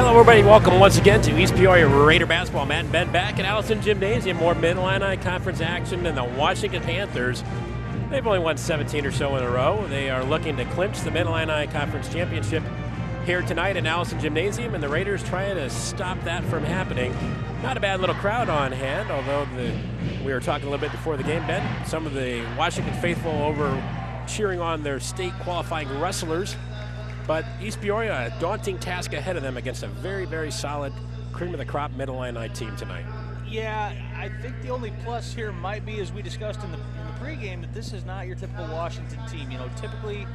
Hello, everybody. Welcome once again to East Peoria Raider basketball. Matt and Ben back at Allison Gymnasium. More Mid-Illini Conference action than the Washington Panthers. They've only won 17 or so in a row. They are looking to clinch the Mid-Illini Conference championship here tonight in Allison Gymnasium, and the Raiders trying to stop that from happening. Not a bad little crowd on hand, although we were talking a little bit before the game, Ben. Some of the Washington faithful over cheering on their state qualifying wrestlers. But East Peoria, a daunting task ahead of them against a very, very solid cream-of-the-crop Mid-Illini team tonight. Yeah, I think the only plus here might be, as we discussed in the pregame, that this is not your typical Washington team. You know, typically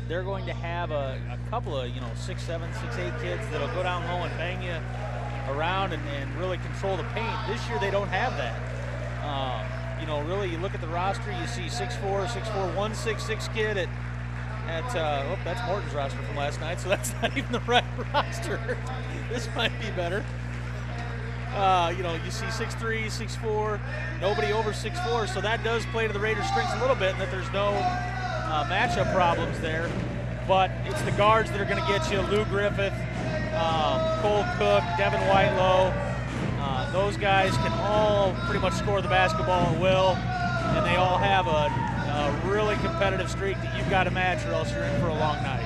they're going to have a couple of, 6'7", 6'8" kids that'll go down low and bang you around and really control the paint. This year they don't have that. Really, you look at the roster, you see 6'4", 166 kid at that's Morton's roster from last night, so that's not even the right roster. This might be better. You see 6'3", 6'4", nobody over 6'4", so that does play to the Raiders' strengths a little bit, and that there's no matchup problems there. But it's the guards that are going to get you: Lou Griffith, Cole Cook, Devin Whitelow. Those guys can all pretty much score the basketball at will, and they all have a really competitive streak that you've got to match, or else you're in for a long night.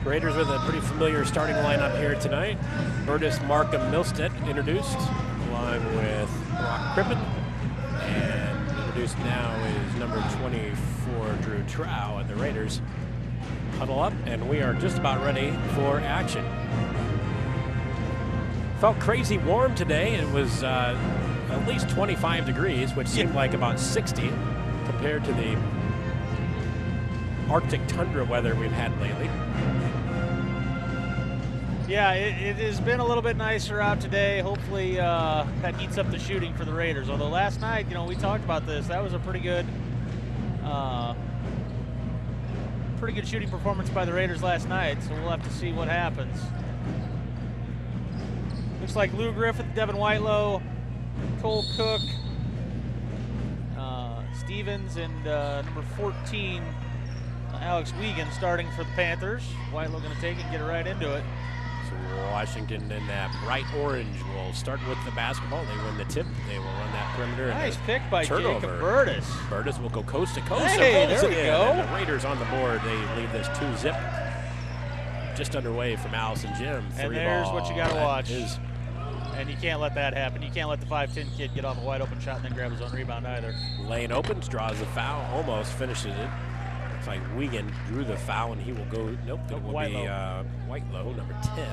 Raiders with a pretty familiar starting lineup here tonight. Burtis, Markham, Milstead introduced, along with Brock Crippen. And introduced now is number 24, Drew Trow, and the Raiders huddle up, and we are just about ready for action. Felt crazy warm today. It was at least 25 degrees, which seemed like about 60 compared to the Arctic tundra weather we've had lately. Yeah, it has been a little bit nicer out today. Hopefully that heats up the shooting for the Raiders. Although last night, we talked about this. That was a pretty good shooting performance by the Raiders last night, so we'll have to see what happens. Looks like Lou Griffith, Devin Whitelow, Cole Cook, Stevens, and number 14, Alex Wiegand starting for the Panthers. Whitelow going to take it and get it right into it. So Washington in that bright orange will start with the basketball. They win the tip. They will run that perimeter. Nice pick by turnover. Jacob Burtis. Burtis will go coast to coast. Hey, there we go. And the Raiders on the board. They leave this 2-zip just underway from Allison Gym. And there's what you got to watch. Is And you can't let that happen. You can't let the 5'10" kid get off a wide open shot and then grab his own rebound either. Lane opens, draws the foul, almost finishes it. Looks like Wiegand drew the foul, and he will go. Nope, it will be Whitelow, number 10.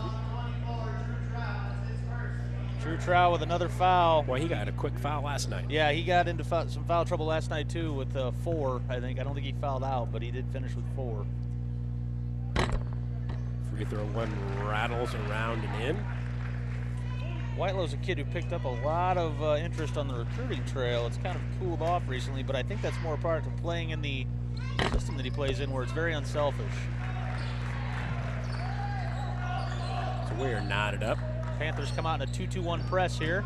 Drew Trow with another foul. Boy, he got a quick foul last night. Yeah, he got into some foul trouble last night too with 4. I think. I don't think he fouled out, but he did finish with 4. Free throw one rattles around and in. Whitelow's a kid who picked up a lot of interest on the recruiting trail. It's kind of cooled off recently, but I think that's more a part of playing in the system that he plays in, where it's very unselfish. So we are knotted up. Panthers come out in a 2-2-1 press here.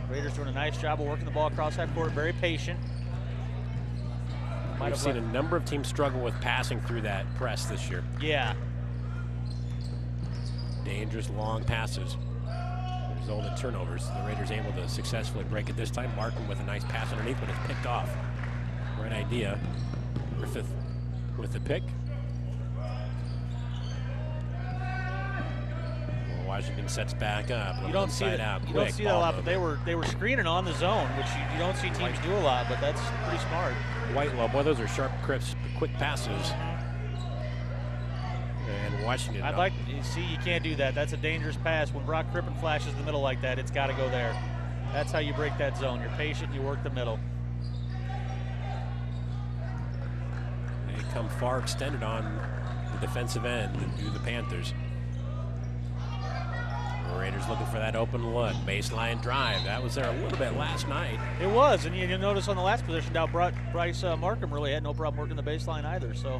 Raiders doing a nice job of working the ball across that court, very patient. We've seen a number of teams struggle with passing through that press this year. Yeah. Dangerous long passes. Result in turnovers. The Raiders able to successfully break it this time. Markham with a nice pass underneath, but it's picked off. Right idea. Griffith with the pick. Well, Washington sets back up. You don't see that. You don't see that a lot, but they were screening on the zone, which you don't see teams do a lot, but that's pretty smart. Whitelow, boy, those are sharp, crisp, quick passes. And Washington. You see, you can't do that. That's a dangerous pass. When Brock Crippen flashes the middle like that, it's got to go there. That's how you break that zone. You're patient, you work the middle. They come far extended on the defensive end and do the Panthers. The Raiders looking for that open look. Baseline drive. That was there a little bit last night. It was, and you'll notice on the last position down, Bryce Markham really had no problem working the baseline either. So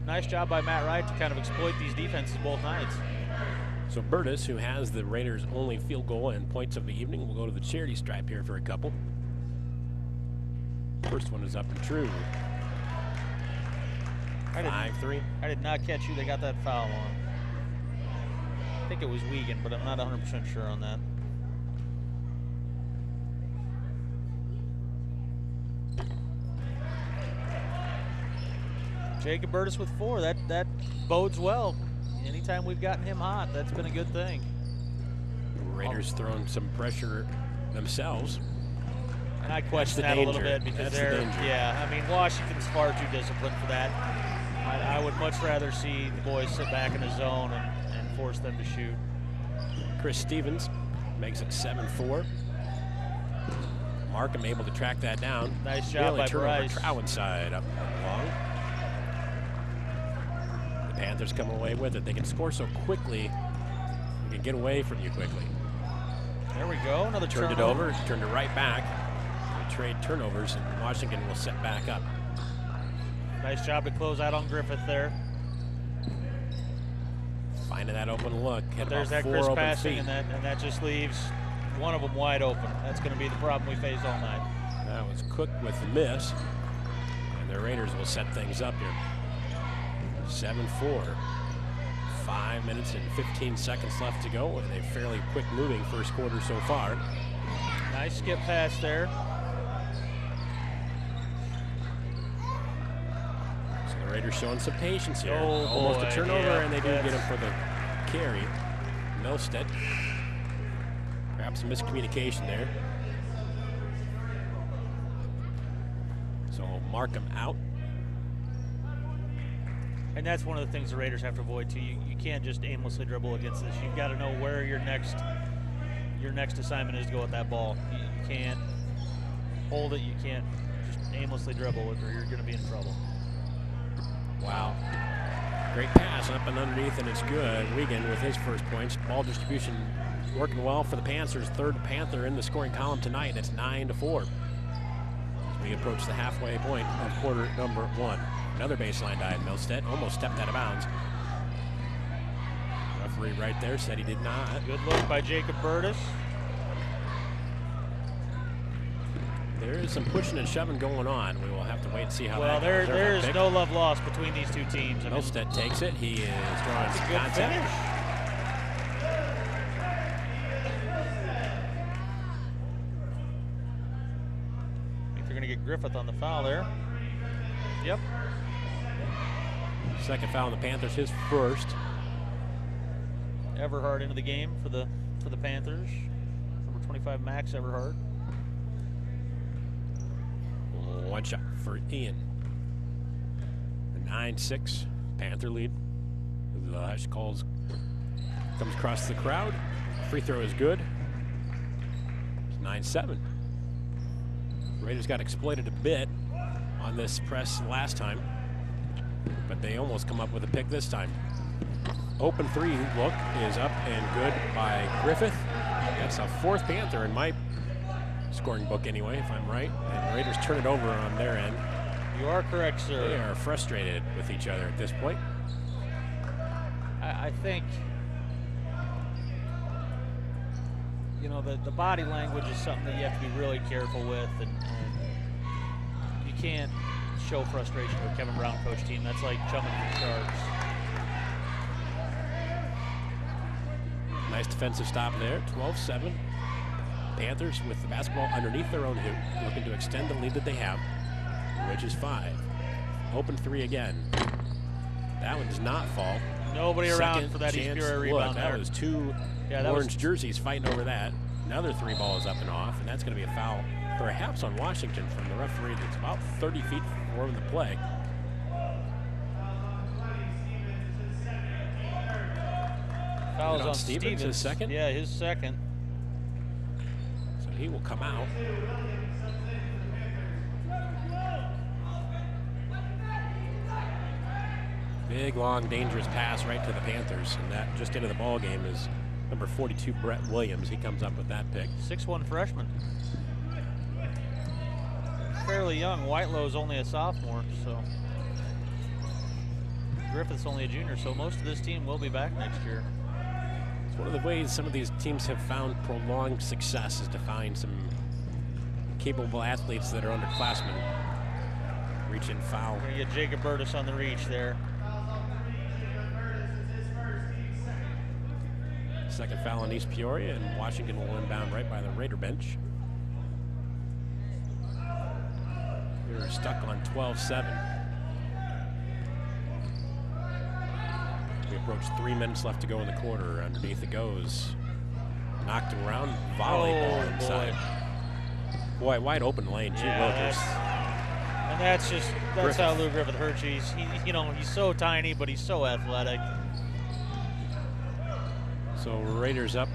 nice job by Matt Wright to kind of exploit these defenses both nights. So Burtis, who has the Raiders' only field goal and points of the evening, will go to the charity stripe here for a couple. First one is up and true. 5-3. I did not catch who they got that foul on. I think it was Wiegand, but I'm not 100% sure on that. Jacob Burtis with 4. That bodes well. Anytime we've gotten him hot, that's been a good thing. Raiders throwing some pressure themselves. And I question that a little bit because yeah, I mean, Washington's far too disciplined for that. I would much rather see the boys sit back in the zone and force them to shoot. Chris Stevens makes it 7-4. Markham able to track that down. Nice job by Bryce. Trow inside, up long. The Panthers come away with it. They can score so quickly. They can get away from you quickly. There we go, another turnover. Turned it over, turned it right back. They trade turnovers, and Washington will set back up. Nice job to close out on Griffith there. Finding that open look. There's that Chris passing, and that just leaves one of them wide open. That's going to be the problem we face all night. That was Cook with the miss, and the Raiders will set things up here. 7-4. 5 minutes and 15 seconds left to go, and a fairly quick moving first quarter so far. Nice skip pass there. So the Raiders showing some patience here. Oh, almost boy, a turnover, yeah, and they do get him for the carry. Milstead. Perhaps a miscommunication there. So Markham out. And that's one of the things the Raiders have to avoid too. You can't just aimlessly dribble against this. You've got to know where your next assignment is to go with that ball. You can't hold it. You can't just aimlessly dribble it, or you're going to be in trouble. Wow. Great pass up and underneath, and it's good. Wiegand with his first points. Ball distribution working well for the Panthers. Third Panther in the scoring column tonight. It's 9-4. As we approach the halfway point of quarter number 1. Another baseline dive. Milstead almost stepped out of bounds. Referee right there said he did not. Good look by Jacob Burtis. There is some pushing and shoving going on. We will have to wait and see how that goes. Well, there is no love lost between these two teams. Milstead takes it. He is drawing some contact. I think they're going to get Griffith on the foul there. Yep. Second foul on the Panthers, his first. Everhart into the game for the Panthers. Number 25, Max Everhart. One shot for Ian. The 9-6 Panther lead. The hush calls comes across the crowd. Free throw is good. It's 9-7. Raiders got exploited a bit on this press last time, but they almost come up with a pick this time. Open three look is up and good by Griffith. That's a fourth Panther in my scoring book anyway, if I'm right. And the Raiders turn it over on their end. You are correct, sir. They are frustrated with each other at this point. I think, you know, the body language is something that you have to be really careful with, and you can't show frustration with Kevin Brown coach team. That's like chumming for sharks. Nice defensive stop there, 12-7. Panthers with the basketball underneath their own hoop, looking to extend the lead that they have, which is 5. Open three again. That one does not fall. Nobody around for that East Peoria rebound. That was two orange jerseys fighting over that. Another three ball is up and off, and that's going to be a foul, perhaps on Washington, from the referee that's about 30 feet from the play. Foul's on Stevens. His second? Yeah, his second. So he will come out. Big, long, dangerous pass right to the Panthers, and that just into the ball game is number 42, Brett Williams. He comes up with that pick. 6'1" freshman. Fairly young. Whitelow's only a sophomore, so Griffith's only a junior, so most of this team will be back next year. It's one of the ways some of these teams have found prolonged success is to find some capable athletes that are underclassmen. Reach in foul. We're going to get Jacob Burtis on the reach there. Second foul on East Peoria, and Washington will inbound right by the Raider bench. We're stuck on 12-7. We approach 3 minutes left to go in the quarter. Underneath it goes. Knocked around, volleyball inside. Boy, wide open lane, G. Wilkers. And that's how Lou Griffith hurts you. He's so tiny, but he's so athletic. So Raiders up.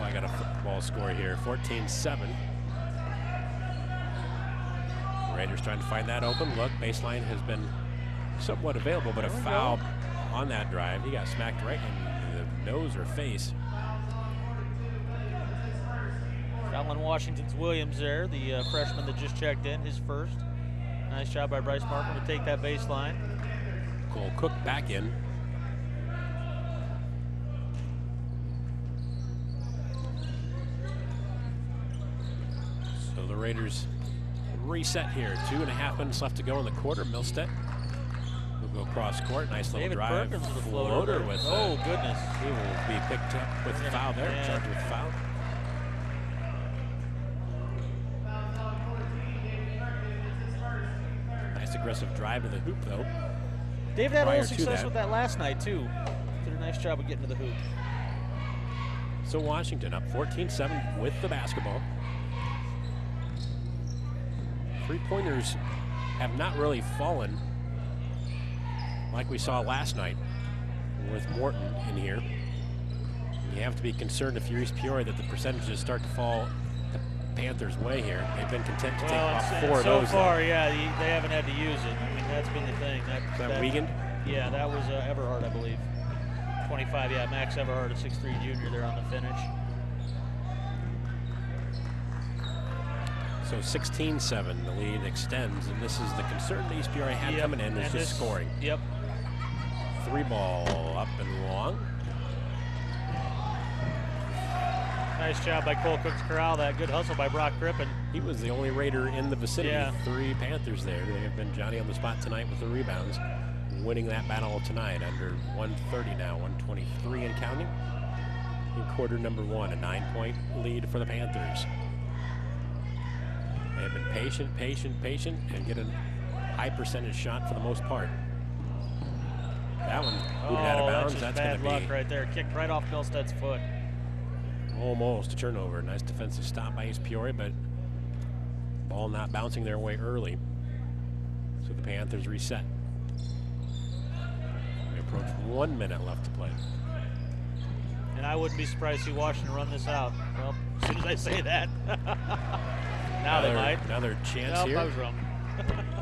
I got a football score here, 14-7. Raiders trying to find that open look. Baseline has been somewhat available, but a foul on that drive. He got smacked right in the nose or face. Fouling Washington's Williams there, the freshman that just checked in, his first. Nice job by Bryce Markham to take that baseline. Cole Cook back in. So the Raiders reset here. 2.5 minutes left to go in the quarter. Milstead will go cross court. Nice little David drive. Perkins with a Floater with oh, goodness. He will be picked up with the foul there. Yeah. Charged with foul. Nice aggressive drive to the hoop, though. David had a little success with that last night, too. Did a nice job of getting to the hoop. So Washington up 14-7 with the basketball. Three-pointers have not really fallen like we saw last night with Morton in here. You have to be concerned if you're East Peoria that the percentages start to fall the Panthers' way here. They've been content to take off 4 of those. So far, yeah, they haven't had to use it. I mean, that's been the thing. That Wiegand? Yeah, that was Everhart, I believe. 25, yeah, Max Everhart, a 6'3" junior there on the finish. So 16-7, the lead extends, and this is the concern that East Peoria had coming in, is just scoring. Yep. 3 ball up and long. Nice job by Cole Cook to corral that. Good hustle by Brock Crippen. He was the only Raider in the vicinity. Yeah. 3 Panthers there. They have been Johnny on the spot tonight with the rebounds, winning that battle tonight under 130 now, 123 and counting. In quarter number 1, a 9-point lead for the Panthers. They have been patient, and get a high percentage shot for the most part. That one booted out of bounds. That's going to be bad luck right there. Kicked right off Milstead's foot. Almost a turnover. Nice defensive stop by East Peoria, but ball not bouncing their way early. So the Panthers reset. We approach 1 minute left to play. And I wouldn't be surprised to see Washington run this out. Well, as soon as I say that. Now they might. Another chance here. I was wrong.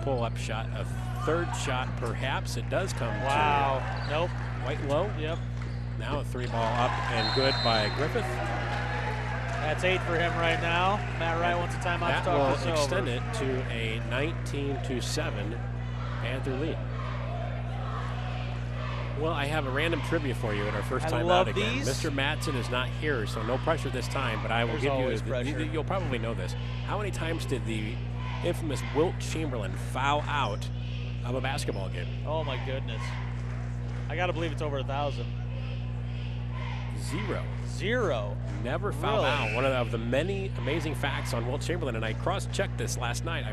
Pull-up shot, a third shot perhaps. It does come to nope. White low. Yep. Now a 3-ball up and good by Griffith. That's 8 for him right now. Matt Wright wants a timeout to talk this over. Extend it to a 19-7 Panther lead. Well, I have a random trivia for you at our first time out again. These. Mr. Matson is not here, so no pressure this time, but I will give you, you'll probably know this. How many times did the infamous Wilt Chamberlain foul out of a basketball game? Oh my goodness. I gotta believe it's over 1,000. 0. Never fouled out. One of the many amazing facts on Wilt Chamberlain, and I cross-checked this last night.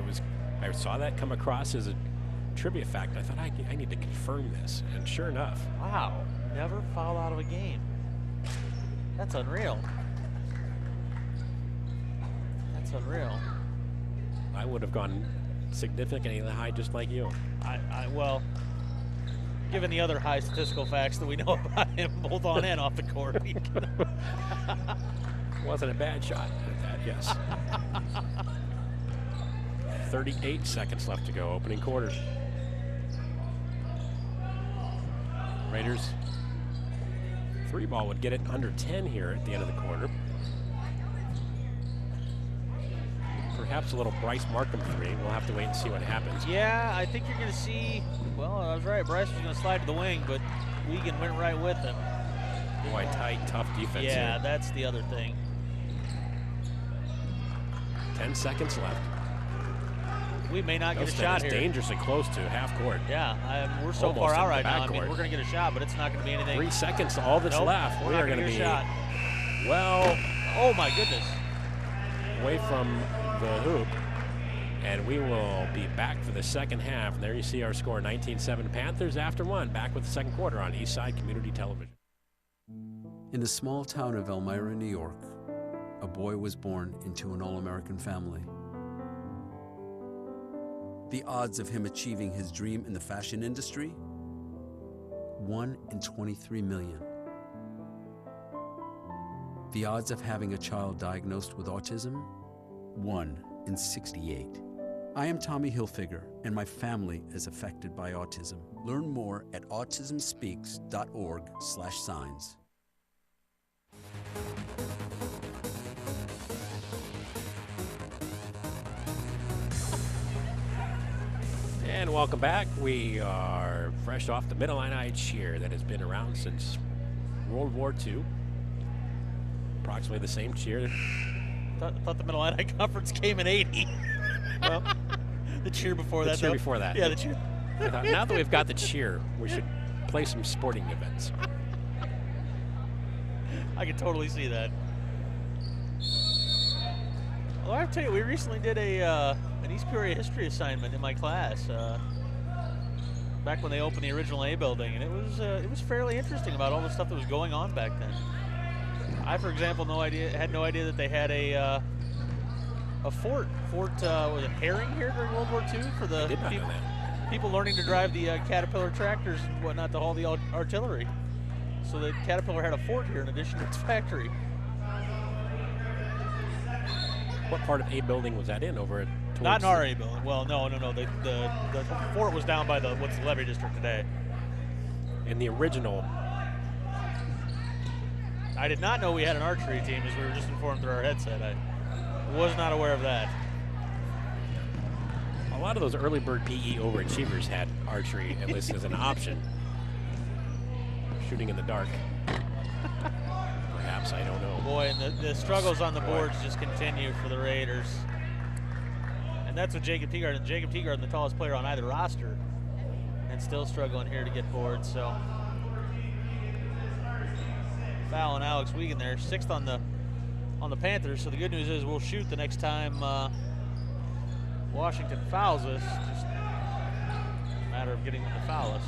I saw that come across as a trivia fact. I thought I need to confirm this, and sure enough. Wow, never fouled out of a game. That's unreal. That's unreal. I would have gone significantly high just like you. Well, given the other high statistical facts that we know about him, both on and off the court. Wasn't a bad shot at that, yes. 38 seconds left to go, opening quarter. Raiders 3-ball would get it under 10 here at the end of the quarter. Perhaps a little Bryce Markham 3. We'll have to wait and see what happens. Yeah, I think you're going to see, well, I was right. Bryce was going to slide to the wing, but Wiegand went right with him. Boy, tight, tough defense Yeah, here. That's the other thing. 10 seconds left. we may not get a shot here. Dangerously close to half court. Yeah, we're so far out right now. I mean, we're going to get a shot, but it's not going to be anything. 3 seconds, all that's left. We are going to be shot. Well, oh my goodness, away from the hoop, and we will be back for the second half. And there you see our score: 19-7 Panthers after 1. Back with the second quarter on Eastside Community Television. In the small town of Elmira, New York, a boy was born into an all-American family. The odds of him achieving his dream in the fashion industry? 1 in 23 million. The odds of having a child diagnosed with autism? 1 in 68. I am Tommy Hilfiger, and my family is affected by autism. Learn more at autismspeaks.org/signs. And welcome back. We are fresh off the Mid-Illini cheer that has been around since World War II. Approximately the same cheer. Thought the Mid-Illini Conference came in 80. Well, the cheer before that. The cheer before that. Yeah, the cheer. I thought, now that we've got the cheer, we should play some sporting events. I can totally see that. Well, I have to tell you, we recently did an East Peoria history assignment in my class back when they opened the original A building, and it was fairly interesting about all the stuff that was going on back then. I, for example, had no idea that they had a fort. Was it Herring here during World War II for the people learning to drive the Caterpillar tractors and whatnot to haul the artillery. So the Caterpillar had a fort here in addition to its factory. What part of A building was that in? Over at not in our A building. Well, no. The fort was down by what's the Levy District today. In the original. I did not know we had an archery team, as we were just informed through our headset. I was not aware of that. A lot of those early bird PE overachievers had archery, at least as an option. Shooting in the dark. Perhaps, I don't know. Boy, and the struggles on the boards just continue for the Raiders. And that's with Jacob Teagard. And Jacob Teagard, the tallest player on either roster, and still struggling here to get boards. So foul on Alex Wiegand there, 6th on the Panthers. So the good news is we'll shoot the next time Washington fouls us. Just a matter of getting them to foul us.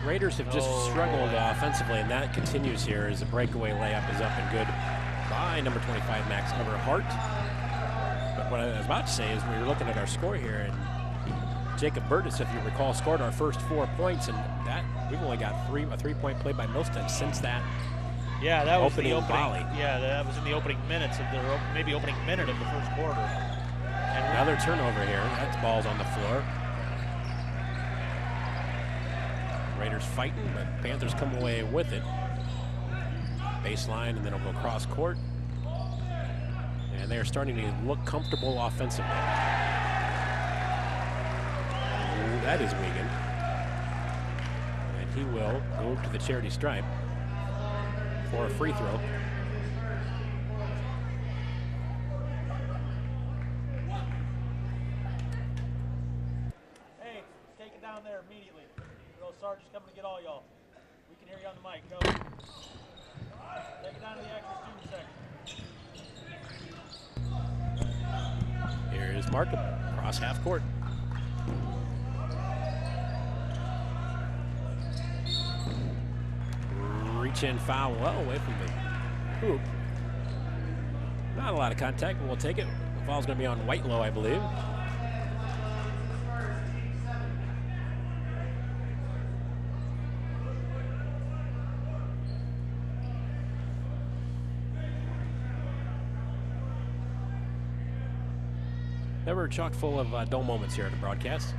Raiders have just struggled offensively, and that continues here as a breakaway layup is up and good by number 25, Max Everhart. But what I was about to say is we were looking at our score here, and Jacob Burtis, if you recall, scored our first 4 points, and that we've only got a 3-point play by Milstead since that. Yeah, that was opening the opening volley. Yeah, that was in the opening minutes of maybe opening minute of the first quarter. And another turnover here. That ball's on the floor. Raiders fighting, but Panthers come away with it. Baseline, and then it'll go cross court. And they're starting to look comfortable offensively. That is Wiegand. And he will go to the charity stripe for a free throw. Hey, take it down there immediately. Sergeant's coming to get all y'all. We can hear you on the mic. Go. Take it down to the extra student section. Here is Markham, cross half court. Reach in foul well away from the hoop. Not a lot of contact, but we'll take it. The foul's going to be on Whitelow, I believe. Never chock full of dull moments here at the broadcast.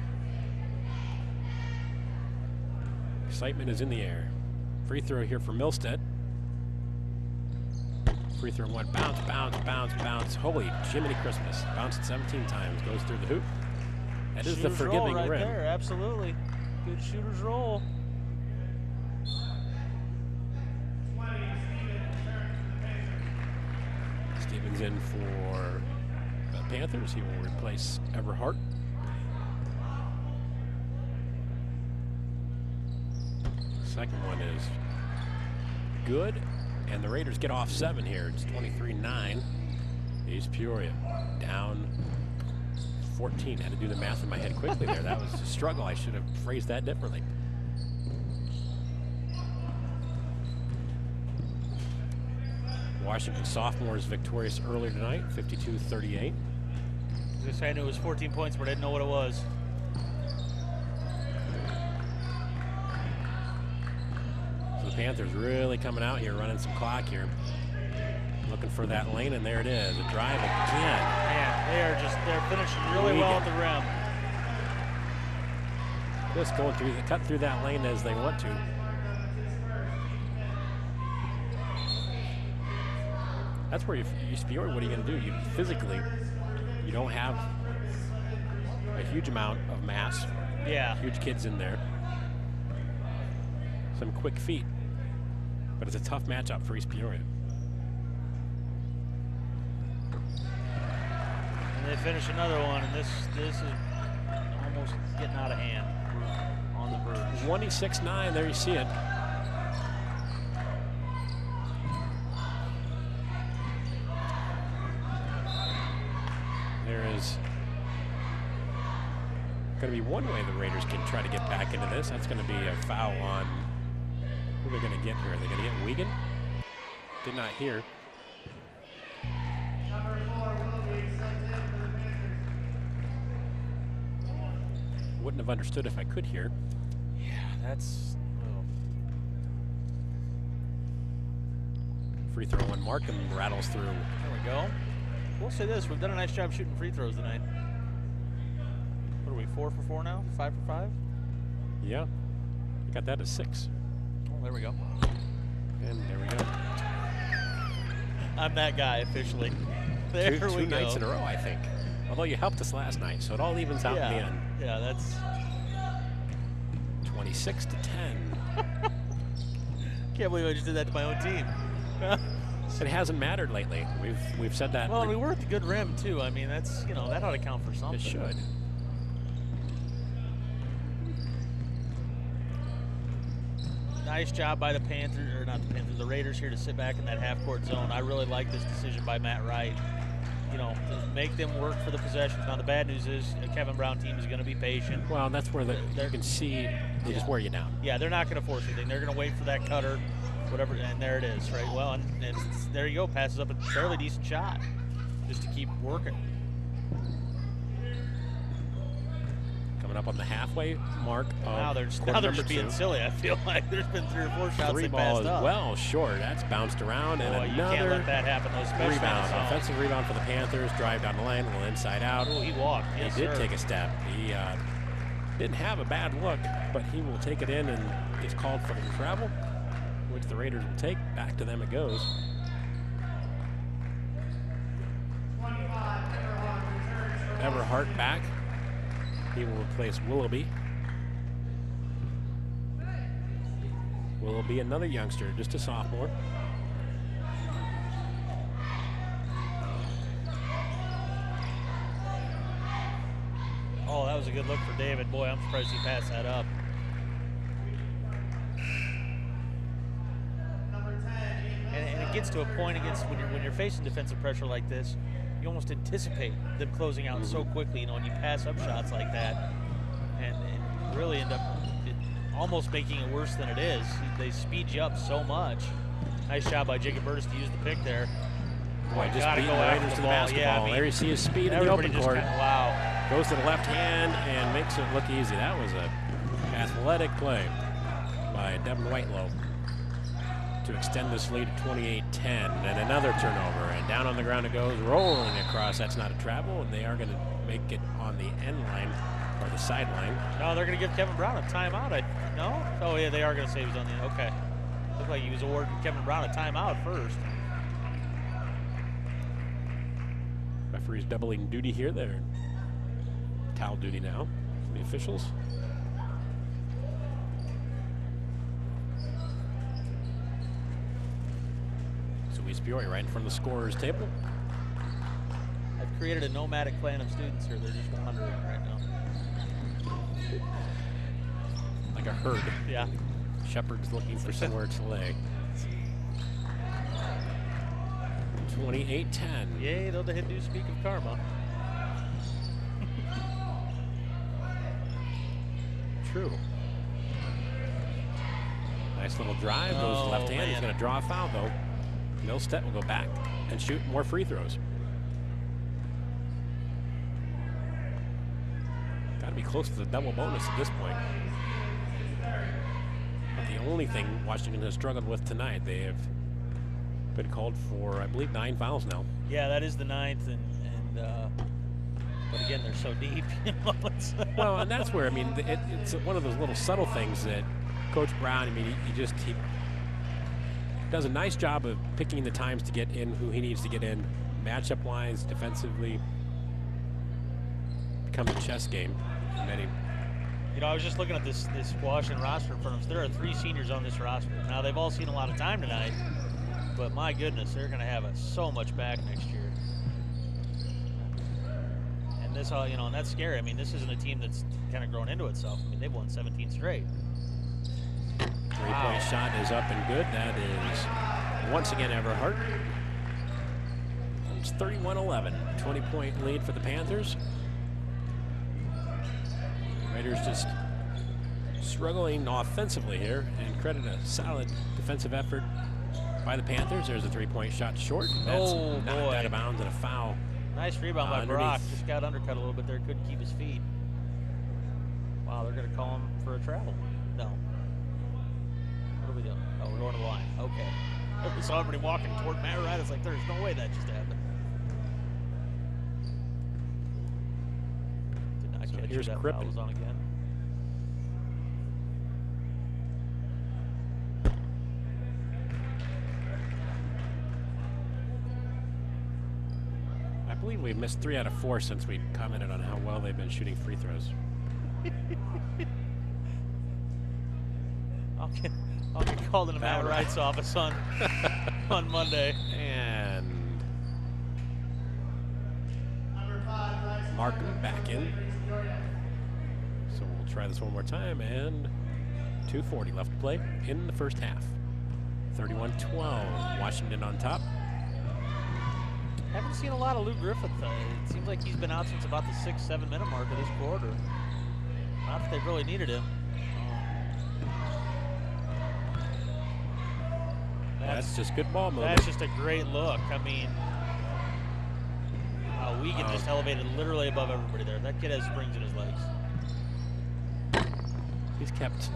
Excitement is in the air. Free throw here for Milstead. Free throw one, bounce, bounce, bounce, bounce. Holy Jiminy Christmas. Bounced 17 times, goes through the hoop. That is the forgiving right rim. There, absolutely. Good shooter's roll. Stevens in for Panthers. He will replace Everhart. Second one is good, and the Raiders get off 7 here. It's 23-9. East Peoria down 14. Had to do the math in my head quickly there. That was a struggle. I should have phrased that differently. Washington sophomores victorious earlier tonight, 52-38. I knew it was 14 points, but I didn't know what it was. So the Panthers really coming out here, running some clock here. Looking for that lane, and there it is. A drive again. Man, they're finishing really well at the rim. Just going through, cut through that lane as they want to. That's where East Peoria, what are you going to do? Physically, you don't have a huge amount of mass. Yeah. Huge kids in there. Some quick feet. But it's a tough matchup for East Peoria. And they finish another one, and this is almost getting out of hand. We're on the verge. 26-9, there you see it. There is going to be one way the Raiders can try to get back into this. That's going to be a foul on, who are they going to get here? Are they going to get Wiegand? Did not hear. Wouldn't have understood if I could hear. Yeah, that's... Oh. Free throw one. Markham rattles through. There we go. We'll say this, we've done a nice job shooting free throws tonight. What are we, 4 for 4 now? 5 for 5? Yeah, got that at 6. Oh, there we go. And there we go. I'm that guy officially. There we go. Two nights in a row, I think. Although you helped us last night, so it all evens out in the end. Yeah, that's 26-10. Can't believe I just did that to my own team. It hasn't mattered lately. We've said that. Well, we were at the good rim too. I mean, that's, you know, that ought to count for something. It should. Nice job by the Panthers, or not the Panthers, the Raiders here to sit back in that half-court zone. I really like this decision by Matt Wright. You know, to make them work for the possessions. Now, the bad news is a Kevin Brown team is going to be patient. Well, that's where you can see they just wear you down. Yeah, they're not going to force anything. They're going to wait for that cutter, whatever, and there it is, right? Well, and there you go, passes up a fairly decent shot just to keep working. Coming up on the halfway mark. Now they're just being silly. I feel like there's been 3 or 4 shots they ball passed is up. well short. That's bounced around, and you can't let that happen. Especially rebound, offensive rebound for the Panthers. Drive down the lane, well inside out. Oh, he walked. Yes, he did take a step. He didn't have a bad look, but he will take it in and gets called for the travel, which the Raiders will take. Back to them it goes. Everhart back. He will replace Willoughby. Willoughby, another youngster, just a sophomore. Oh, that was a good look for David. Boy, I'm surprised he passed that up. And it gets to a point against when you're facing defensive pressure like this, you almost anticipate them closing out so quickly, you know, when you pass up shots like that, and really end up almost making it worse than it is. They speed you up so much. Nice job by Jacob Burtis to use the pick there. Boy, just beating the Raiders to the basketball. Yeah, I mean, there you see his speed in the open court. Wow. Goes to the left hand and makes it look easy. That was a athletic play by Devin Whitelow to extend this lead to 28-10. And another turnover, and down on the ground it goes, rolling across. That's not a travel, and they are going to make it on the end line or the sideline. No, they're going to give Kevin Brown a timeout. No? Oh, yeah, they are going to say he was on the end. Okay. Looked like he was awarding Kevin Brown a timeout first. Referee's doubling duty here. They're towel duty now for the officials. So East Peoria right in front of the scorer's table. I've created a nomadic clan of students here. They're just wandering right now. Like a herd. Yeah. Shepherds looking for somewhere to lay. 28-10. Yay, though the Hindus speak of karma. True. Nice little drive. Goes left hand. He's going to draw a foul, though. Milstead will go back and shoot more free throws. Got to be close to the double bonus at this point. But the only thing Washington has struggled with tonight, they have been called for, I believe, 9 fouls now. Yeah, that is the 9th, but again, they're so deep. Well, and that's where, I mean, it's one of those little subtle things that Coach Brown, I mean, he does a nice job of picking the times to get in who he needs to get in. Matchup lines, defensively, becomes a chess game. You know, I was just looking at this Washington roster in front of us. There are 3 seniors on this roster. Now, they've all seen a lot of time tonight, but my goodness, they're going to have so much back next year. And this, you know, and that's scary. I mean, this isn't a team that's kind of grown into itself. I mean, they've won 17 straight. Three-point shot is up and good. That is, once again, Everhart. It's 31-11. 20-point lead for the Panthers. Raiders just struggling offensively here, and credit a solid defensive effort by the Panthers. There's a 3-point shot short. That's knocked out of bounds and a foul. Nice rebound by Brock. Just got undercut a little bit there. Couldn't keep his feet. Wow, they're going to call him for a travel. No. What are we doing? Oh, we're going to the line. Okay. We saw everybody walking toward Matt Wright. It's like, there's no way that just happened. Did not catch here's that Crippen. foul was on again. I believe we've missed 3 out of 4 since we commented on how well they've been shooting free throws. I'll get called into Matt Wright's office on Monday. And Markham back in. So we'll try this one more time, and 2:40 left to play in the first half. 31-12, Washington on top. Haven't seen a lot of Lou Griffith. It seems like he's been out since about the 6-7 minute mark of this quarter. Not that they've really needed him. That's just good ball movement. That's just a great look. I mean, Wiegand just elevated literally above everybody there. That kid has springs in his legs. He's kept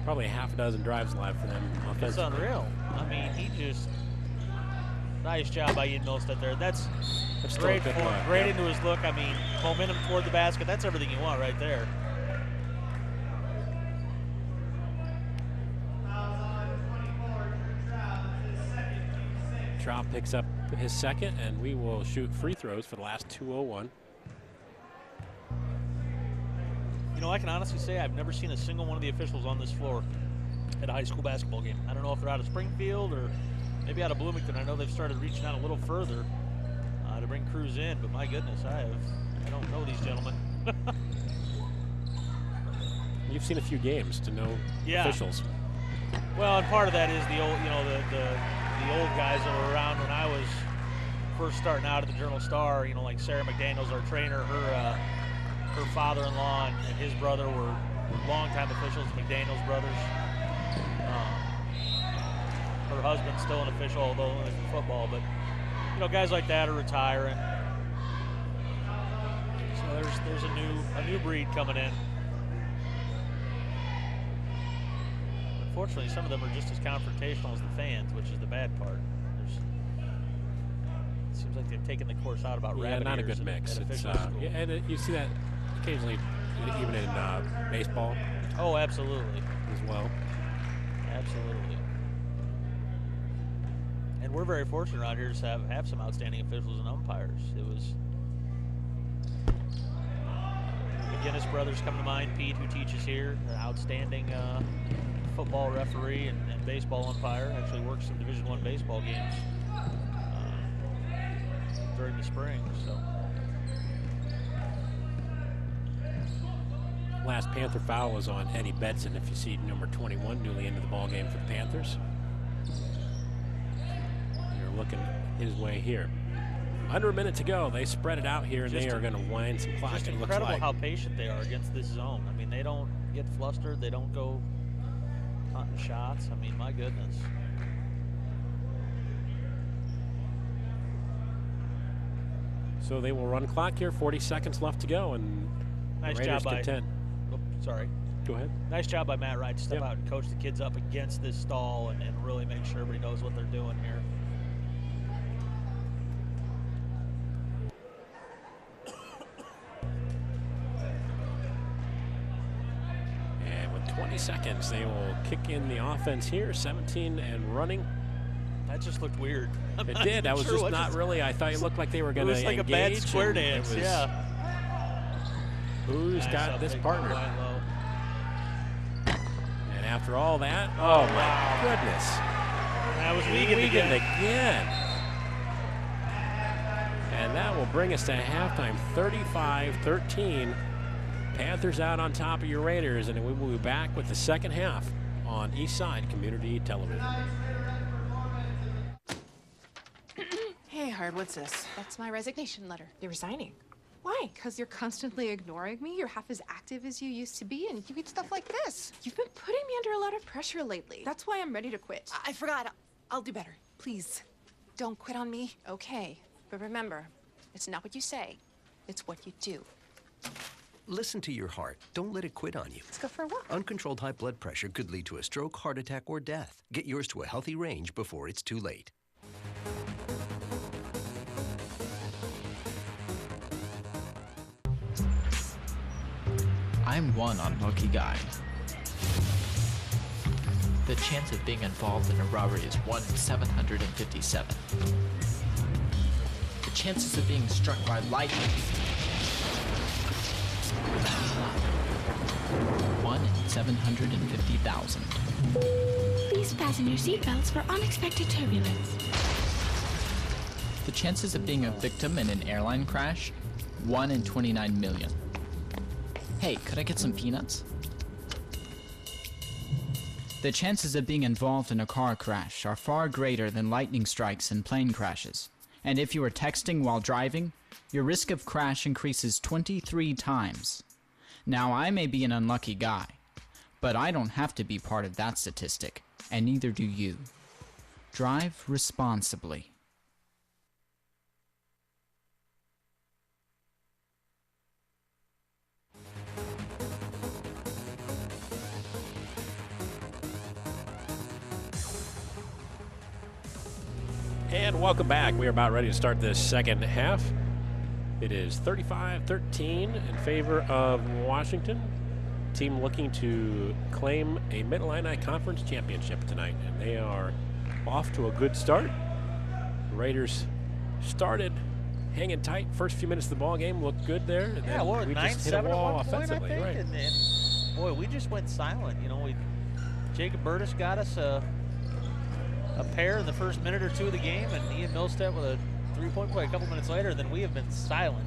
probably half a dozen drives alive for them offensively. It's unreal. I mean, he just nice job by Ian Milstead there. That's great for him. Great into his look. I mean, momentum toward the basket. That's everything you want right there. Trout picks up his second, and we will shoot free throws for the last 2:01. You know, I can honestly say I've never seen a single one of the officials on this floor at a high school basketball game. I don't know if they're out of Springfield or maybe out of Bloomington. I know they've started reaching out a little further to bring crews in, but my goodness, I don't know these gentlemen. You've seen a few games to know officials. Well, and part of that is the old, you know, the old guys that were around when I was first starting out at the Journal-Star. You know, like Sarah McDaniels, our trainer, her father-in-law and his brother were longtime officials, McDaniels brothers. Her husband's still an official, although only for football. But you know, guys like that are retiring. So there's a new breed coming in. Unfortunately, some of them are just as confrontational as the fans, which is the bad part. It seems like they've taken the course out about rabbit not a ears good mix. It's, and you see that occasionally, even in baseball. Oh, absolutely. As well. Absolutely. And we're very fortunate around here to have some outstanding officials and umpires. It was McGinnis brothers come to mind. Pete, who teaches here, an outstanding football referee and baseball umpire. Actually works some Division I baseball games during the spring. So Last Panther foul was on Eddie Betson, if you see number 21 newly into the ball game for the Panthers. You're looking his way here. Under a minute to go. They spread it out here, and they are going to wind some clock. just It looks incredible like. how patient they are against this zone. I mean, they don't get flustered. They don't go hunting shots. I mean, my goodness. So they will run clock here. 40 seconds left to go, and Nice the Raiders job by. contend. Oh, sorry. Go ahead. Nice job by Matt Wright to step Yep. out and coach the kids up against this stall and really make sure everybody knows what they're doing here. And with 20 seconds, they will kick in the offense here. 17 and running. That just looked weird. It did. That was True, just it not just- really. I thought it looked like they were It going to was engage. like a bad square and it dance. was, Yeah. Who's Nice got up this big partner? ball line low. And after all that, oh my wow. goodness. That was Wiegand Wiegand again. again. And that will bring us to halftime, 35-13. Panthers out on top of your Raiders, and we will be back with the second half on Eastside Community Television. Hey, Hard, what's this? That's my resignation letter. You're resigning. Why? Because you're constantly ignoring me? You're half as active as you used to be, and you eat stuff like this. You've been putting me under a lot of pressure lately. That's why I'm ready to quit. I forgot. I'll do better. Please. Don't quit on me. Okay. But remember, it's not what you say, it's what you do. Listen to your heart. Don't let it quit on you. Let's go for a walk. Uncontrolled high blood pressure could lead to a stroke, heart attack, or death. Get yours to a healthy range before it's too late. I'm one unlucky guy. The chance of being involved in a robbery is 1 in 757. The chances of being struck by lightning 1 in 750,000. Please fasten your seatbelts for unexpected turbulence. The chances of being a victim in an airline crash 1 in 29 million. Hey, could I get some peanuts? The chances of being involved in a car crash are far greater than lightning strikes and plane crashes. And if you are texting while driving, your risk of crash increases 23 times. Now, I may be an unlucky guy, but I don't have to be part of that statistic, and neither do you. Drive responsibly. And welcome back. We are about ready to start this second half. It is 35-13 in favor of Washington. Team looking to claim a Mid-Illini Conference championship tonight, and they are off to a good start. Raiders started hanging tight. First few minutes of the ball game looked good there. And Yeah, then what, we just hit a 9-7 at wall one point, I offensively. think. Right. And boy, we just went silent. You know, Jacob Burtis got us a pair in the first minute or two of the game, and Ian Milstead with a three-point play a couple minutes later. Then we have been silent.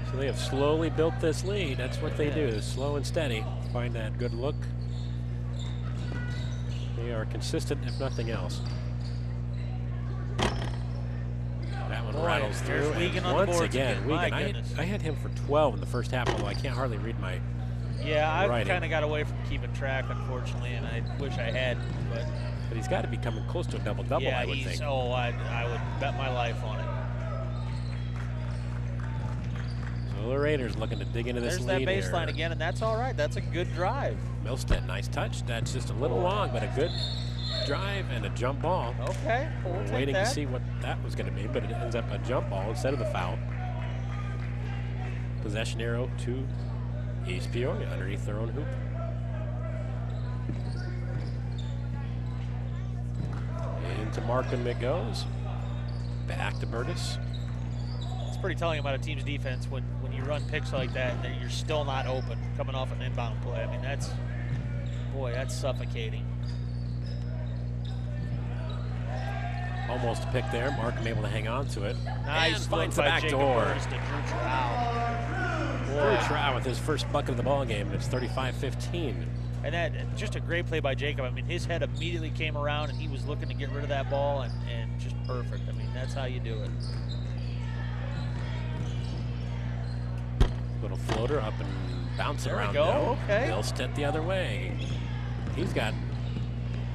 So they have slowly built this lead. That's what they Yeah. do, slow and steady. Find that good look. They are consistent, if nothing else. That one Boy, rattles there's through. Wiegand And on the once boards again, again. My Wiegand. goodness. I had him for 12 in the first half, although I can't hardly read my. Yeah, I Writing. kind of got away from keeping track, unfortunately, and I wish I had. But But he's got to be coming close to a double-double, yeah, I would he's. think. Oh, I would bet my life on it. So the Raiders looking to dig into this There's that lead baseline here. again, and that's all right. That's a good drive. Milstead, nice touch. That's just a little long, but a good drive and a jump ball. Okay, we'll take Waiting that. to see what that was going to be, but it ends up a jump ball instead of the foul. Possession arrow to East Peoria underneath their own hoop. Into Markham it goes. Back to Burtis. It's pretty telling about a team's defense when you run picks like that and you're still not open coming off an inbound play. I mean, that's suffocating. Almost a pick there. Markham able to hang on to it. Nice and look finds the by back Jacob door. Burris to Drew Trow. Drew Trow with his first bucket of the ball game. It's 35-15. And that just a great play by Jacob. I mean, his head immediately came around, and he was looking to get rid of that ball, and just perfect. I mean, that's how you do it. Little floater up and bounce There we around. go, No. okay. Milstead the other way. He's got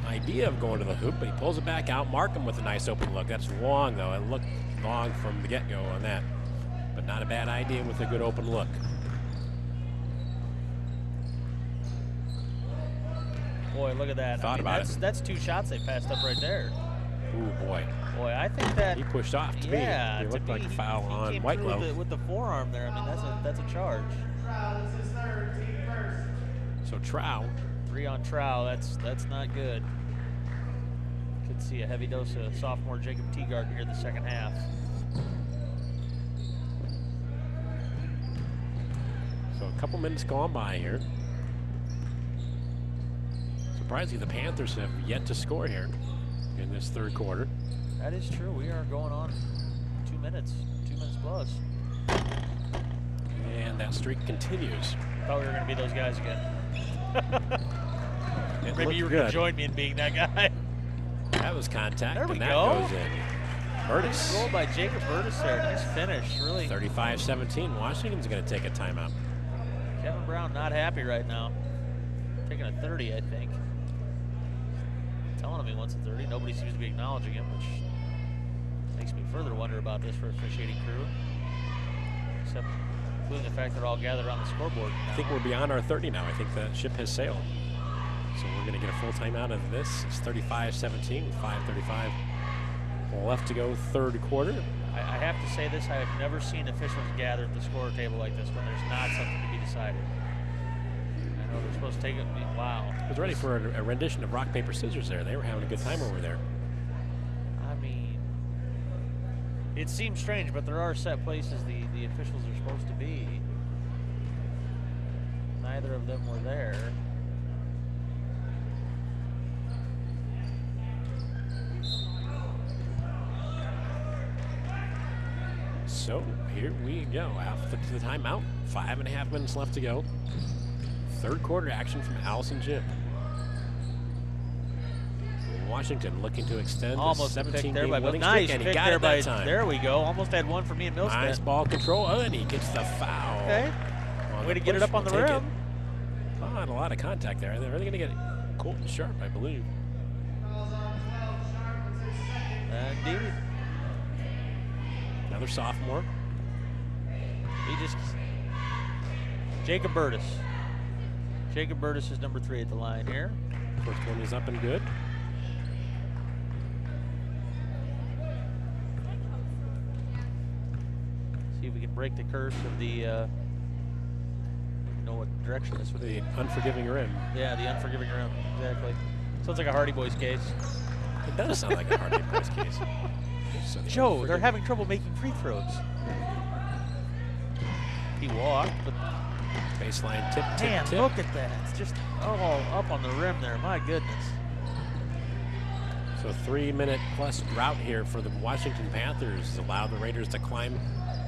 idea of going to the hoop, but he pulls it back out. Markham with a nice open look. That's long, though. It looked long from the get-go on that, but not a bad idea with a good open look. Boy, look at that. Thought about it. That's 2 shots they passed up right there. Ooh, boy. Boy, I think that He pushed off to me. yeah, It looked to like me, a foul he on came Whitelow. through with the forearm there. I mean, that's a charge. So Trow. 3 on Trow. That's not good. Could see a heavy dose of sophomore Jacob Teagarden here in the second half. So a couple minutes gone by here. Surprisingly, the Panthers have yet to score here in this third quarter. That is true. We are going on 2 minutes plus. And that streak continues. Thought we were going to be those guys again. It Maybe looked you were going good. to join me in being that guy. That was contact, There we and that go. goes in. Burtis. Goal by Jacob Burtis there. Nice finish, really. 35-17. Washington's going to take a timeout. Kevin Brown not happy right now. Taking a 30, I think. Telling him he wants a 30. Nobody seems to be acknowledging him, which makes me further wonder about this for officiating crew. Except including the fact they're all gathered on the scoreboard now. I think we're beyond our 30 now. I think the ship has sailed. So we're going to get a full timeout of this. It's 35-17 with 5:35 left to go, third quarter. I have to say this, I have never seen officials gather at the score table like this when there's not something to be decided. I know they're supposed to take it. Wow. I was ready for a rendition of rock, paper, scissors there. They were having a good time over there. I mean, it seems strange, but there are set places the officials are supposed to be. Neither of them were there. So here we go. After the timeout, 5.5 minutes left to go. Third quarter action from Allison Jim. Washington looking to extend Almost the a pick 17-game there by winning nice streak, and he pick got there it by that time. there we go. Almost had one for me and Milstead. Nice ball control, and he gets the foul. Okay. On Way the to get it push. up on the We'll take rim. it. Oh, and a lot of contact there. They're really going to get Colton Sharp, I believe. Indeed. Another sophomore. Jacob Burtis. Jacob Burtis is number 3 at the line here. First one is up and good. See if we can break the curse of the, you know what direction this would be. The unforgiving rim. Yeah, the unforgiving rim, exactly. Sounds like a Hardy Boys case. It does sound like a Hardy Boys case. So the Joe, they're unforgiving- having trouble making free throws. He walked, but Baseline tip, tip, man, tip. look at that. It's just all up on the rim there. My goodness. So 3-minute plus drought here for the Washington Panthers allowed the Raiders to climb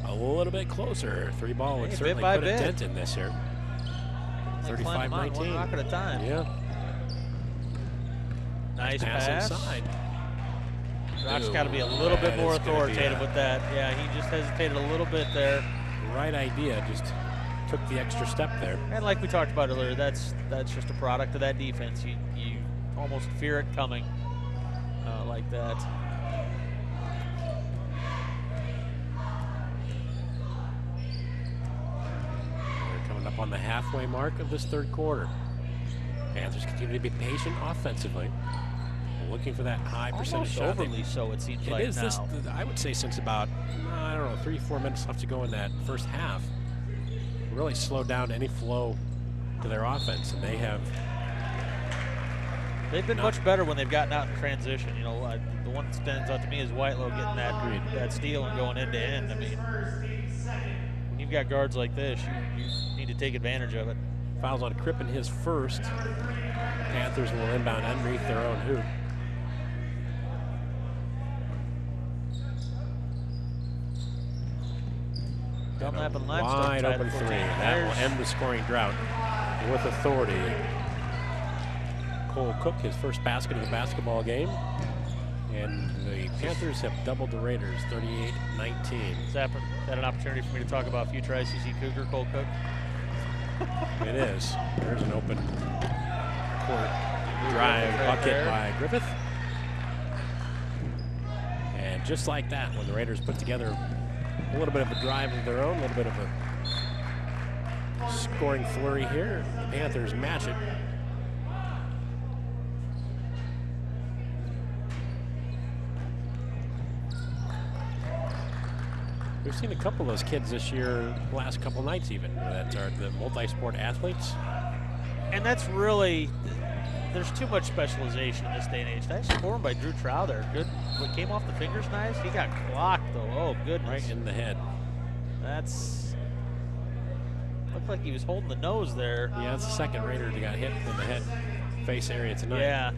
a little bit closer. 3 ball would Hey, certainly bit by put a bit. dent in this here. They climb them out 35-19. one rock at a time. Yeah. Nice pass. inside. Rock's Ooh, got to be a little bit that more is gonna be authoritative a- with that. Yeah, he just hesitated a little bit there. Right idea, just took the extra step there. And like we talked about earlier, that's just a product of that defense. You almost fear it coming like that. We're coming up on the halfway mark of this third quarter. Panthers continue to be patient offensively, looking for that high percentage Almost shot. They- overly so, it seems It like is now. this. I would say since about 3-4 minutes left to go in that first half, really slowed down any flow to their offense, and They've been much better when they've gotten out in transition. You know, the one that stands out to me is Whitelow getting that steal and going end to end. I mean, when you've got guards like this, you need to take advantage of it. fouls on Crippen his first. Panthers will inbound underneath their own hoop. Dunlap and Limestone Wide tied open at 3. 14. That will end the scoring drought with authority. Cole Cook, his first basket of the basketball game. And the Panthers have doubled the Raiders, 38-19. Is that an opportunity for me to talk about future ICC Cougar, Cole Cook? It is. There's an open court drive bucket by Griffith. And just like that, when the Raiders put together a little bit of a drive of their own, a little bit of a scoring flurry here, the Panthers match it. We've seen a couple of those kids this year, last couple nights even, that are the multi-sport athletes. And that's really, there's too much specialization in this day and age. Nice scoring by Drew Trow there. Good. What came off the fingers nice. He got clocked though. Oh, goodness. Right in the head. That's, looked like he was holding the nose there. Yeah, that's the second Raider that got hit in the head face area tonight. Yeah.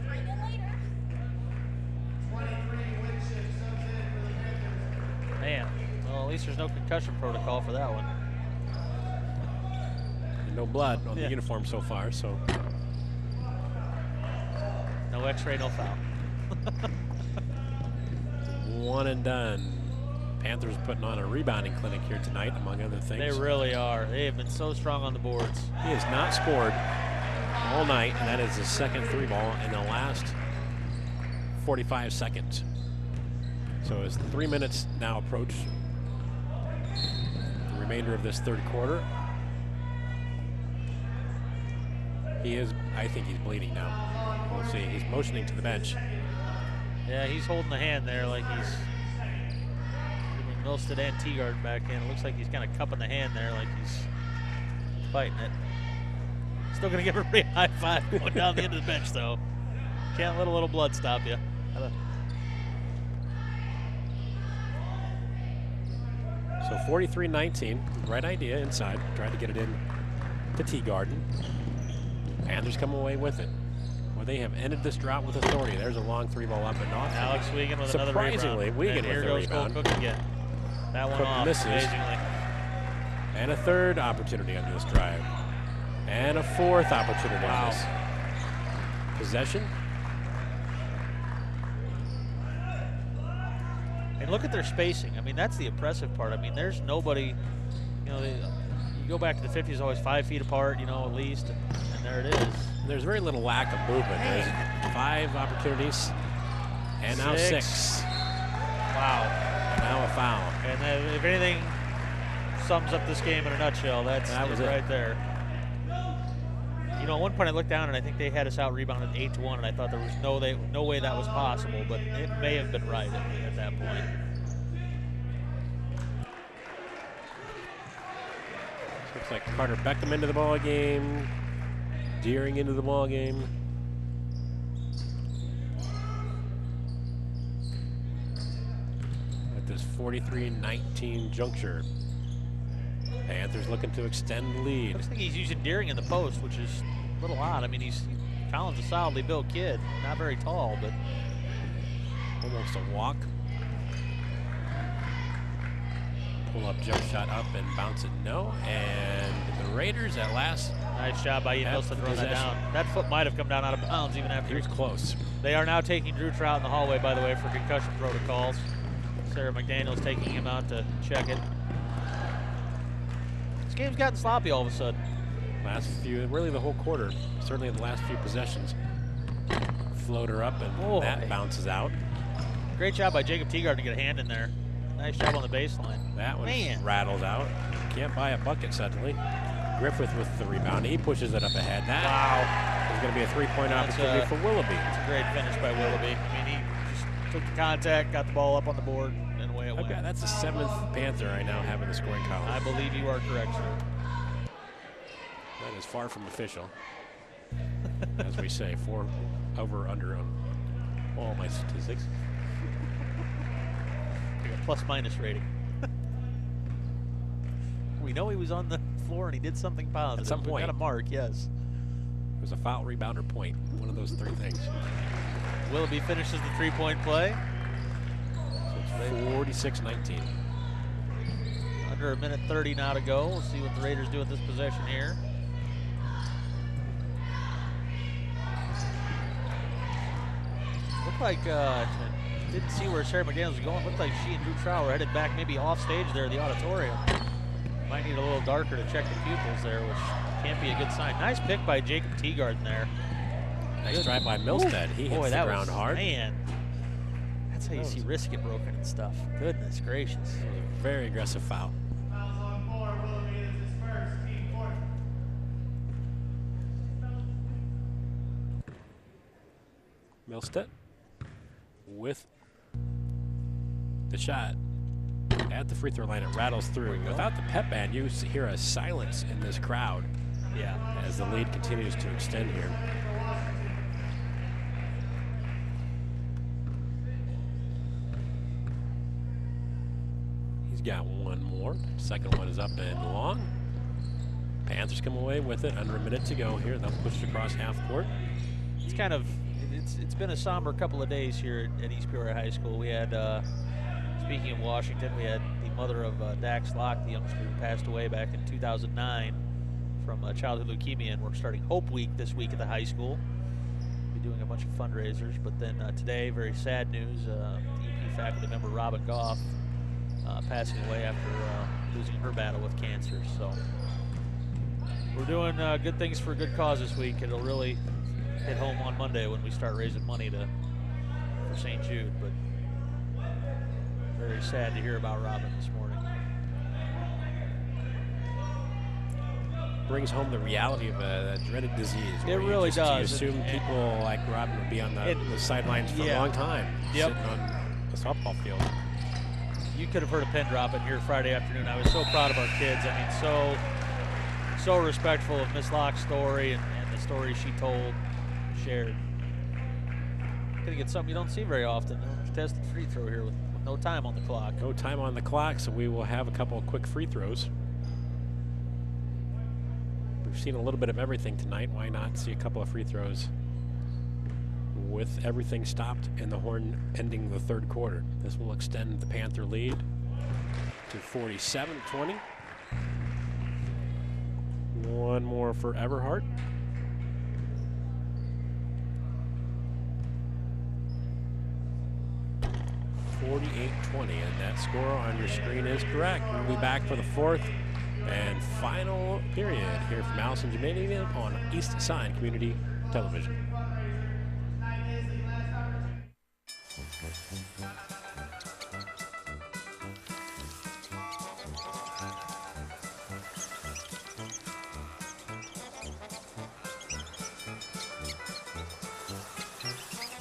Man. Well, at least there's no concussion protocol for that one. And no blood on the uniform so far, so. No x-ray, no foul. One and done. Panthers putting on a rebounding clinic here tonight, among other things. They really are. They have been so strong on the boards. He has not scored all night, and that is his second 3-ball in the last 45 seconds. So as 3 minutes now approach the remainder of this third quarter, he is, I think he's bleeding now. We'll see. He's motioning to the bench. Yeah, he's holding the hand there like he's giving Milstead and Teagard back in. It looks like he's kind of cupping the hand there like he's fighting it. Still going to give everybody a high five going down the end of the bench, though. Can't let a little blood stop you. So 43-19, right idea inside. Tried to get it in to Teagarden. Panthers come away with it. Well, they have ended this drought with authority. There's a long 3-ball up and off. Alex Wiegand with another rebound. Surprisingly, Wiegand with a rebound. Cook again. That one Cook off, misses. amazingly. And a third opportunity on this drive. And a fourth opportunity on this possession. And look at their spacing. I mean, that's the impressive part. I mean, there's nobody, you know, you go back to the 50s, always 5 feet apart, you know, at least, and there it is. There's very little lack of movement. There's 5 opportunities, and now 6. Wow. Now a foul. And then, if anything sums up this game in a nutshell, that was it right there. You know, at one point I looked down and I think they had us out rebounded 8-1, and I thought there was no way that was possible, but it may have been right at that point. Looks like Carter Beckham into the ball game. Deering into the ball game. At this 43-19 juncture. Panthers looking to extend the lead. Looks like he's using Deering in the post, which is a little odd. I mean, Collins a solidly built kid, not very tall, but almost a walk. Pull up jump shot up and bounce it no. And the Raiders at last. Nice job by Ian Wilson throwing that down. That foot might have come down out of bounds even after. He was close. They are now taking Drew Trout in the hallway, by the way, for concussion protocols. Sarah McDaniel's taking him out to check it. This game's gotten sloppy all of a sudden. Last few, really the whole quarter, certainly the last few possessions. Floater up and that bounces out. Great job by Jacob Teagard to get a hand in there. Nice job on the baseline. That one rattles out. Can't buy a bucket suddenly. Griffith with the rebound. He pushes it up ahead. That is going to be a 3-point opportunity for Willoughby. It's a great finish by Willoughby. I mean, he just took the contact, got the ball up on the board, and away it went. Okay, that's the 7th Panther I now have in the scoring column. I believe you are correct, sir. That is far from official. As we say, 4 over under on all my statistics. Plus-minus rating. We know he was on the floor and he did something positive. At some point. We got a mark, yes. It was a foul, rebound, or point. One of those 3 things. Willoughby finishes the 3-point play. So it's 46-19. under a minute 30 now to go. We'll see what the Raiders do with this possession here. Looked like, didn't see where Sarah McDaniels was going. Looked like she and Drew Trower were headed back maybe off stage there in the auditorium. Might need a little darker to check the pupils there, which can't be a good sign. Nice pick by Jacob Teagarden there. Nice drive by Milstead. He hits the ground hard. Man, that's how you see wrists get broken and stuff. Goodness gracious. Very aggressive foul. Milstead with the shot at the free throw line. It rattles through. Without the pep band, you hear a silence in this crowd. Yeah. As the lead continues to extend here. He's got one more. Second one is up and long. Panthers come away with it. Under a minute to go here. They'll push it across half court. It's kind of, it's been a somber couple of days here at East Peoria High School. We had, speaking of Washington, we had the mother of Dax Locke, the youngster who passed away back in 2009 from childhood leukemia, and we're starting Hope Week this week at the high school. We'll be doing a bunch of fundraisers, but then today, very sad news, EP faculty member Robin Goff passing away after losing her battle with cancer. So we're doing good things for a good cause this week. It'll really hit home on Monday when we start raising money for St. Jude, but very sad to hear about Robin this morning. Brings home the reality of a dreaded disease. It really does. You assume people like Robin would be on the sidelines for a long time, sitting on the softball field. You could have heard a pin drop in here Friday afternoon. I was so proud of our kids. I mean, so respectful of Miss Locke's story and the story she told, shared. Gonna get something you don't see very often. Contested free throw here with no time on the clock. No time on the clock, so we will have a couple of quick free throws. We've seen a little bit of everything tonight. Why not see a couple of free throws with everything stopped and the horn ending the third quarter? This will extend the Panther lead to 47-20. One more for Everhart. (48-20), and that score on your screen is correct. We'll be back for the fourth and final period here from Allison Gymnasium on East Side Community Television.